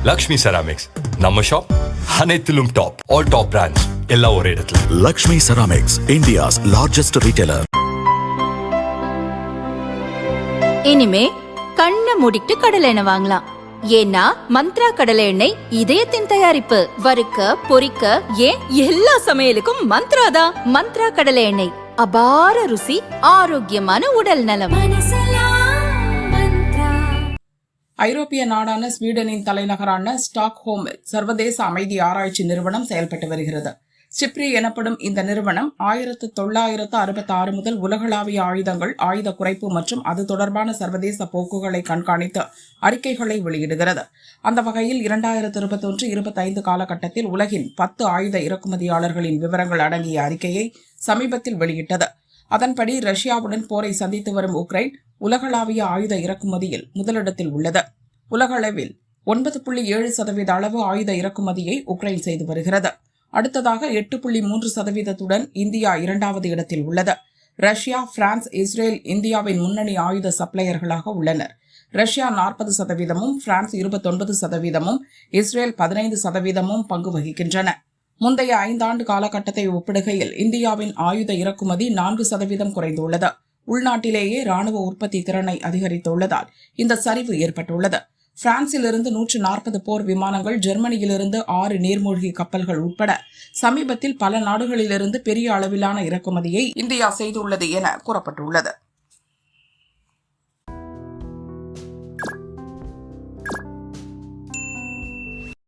Lakshmi ceramics நம்ம shop அனைத்திலும் top. All top brands எல்லாம் ஒரே இடத்துல. Lakshmi ceramics, India's largest retailer. இனிமே கண்ணை மூடிட்டு கடலை எண்ணெய் வாங்கலாம். ஏன்னா மந்த்ரா கடலை எண்ணெய் இதயத்தின் தயாரிப்பு. வறுக்க பொரிக்க ஏன் எல்லா சமையலுக்கும் மந்த்ரா தான். மந்த்ரா கடலை எண்ணெய், அபார ருசி, ஆரோக்கியமான உடல் நலம். ஐரோப்பிய நாடான ஸ்வீடனின் தலைநகரான ஸ்டாக்ஹோமில் சர்வதேச அமைதி ஆராய்ச்சி நிறுவனம் செயல்பட்டு வருகிறது. சிப்ரி எனப்படும் இந்த நிறுவனம் 1966 முதல் உலகளாவிய ஆயுதங்கள், ஆயுத குறைப்பு மற்றும் அது தொடர்பான சர்வதேச போக்குகளை கண்காணித்து அறிக்கைகளை வெளியிடுகிறது. அந்த வகையில் 2021-25 காலகட்டத்தில் உலகின் 10 ஆயுத இறக்குமதியாளர்களின் விவரங்கள் அடங்கிய அறிக்கையை சமீபத்தில் வெளியிட்டது. அதன்படி ரஷ்யாவுடன் போரை சந்தித்து வரும் உக்ரைன் உலகளாவிய ஆயுத இறக்குமதியில் முதலிடத்தில் உள்ளது. உலகளவில் 9.7% அளவு ஆயுத இறக்குமதியை உக்ரைன் செய்து வருகிறது. அடுத்ததாக 8.3%துடன் இந்தியா 2வது இடத்தில் உள்ளது. ரஷ்யா, பிரான்ஸ், இஸ்ரேல் இந்தியாவின் முன்னணி ஆயுத சப்ளையர்களாக உள்ளனர். ரஷ்யா 40%, பிரான்ஸ் 29%, இஸ்ரேல் 15% பங்கு வகிக்கின்றன. முந்தைய 5 ஆண்டு காலகட்டத்தை ஒப்பிடுகையில் இந்தியாவின் ஆயுத இறக்குமதி 4% குறைந்துள்ளது. உள்நாட்டிலேயே ராணுவ உற்பத்தி திறனை அதிகரித்துள்ளதால் இந்த சரிவு ஏற்பட்டுள்ளது. பிரான்சிலிருந்து 140 போர் விமானங்கள், ஜெர்மனியிலிருந்து 6 நீர்மூழ்கி கப்பல்கள் உட்பட சமீபத்தில் பல நாடுகளிலிருந்து பெரிய அளவிலான இறக்குமதியை இந்தியா செய்துள்ளது என கூறப்பட்டுள்ளது.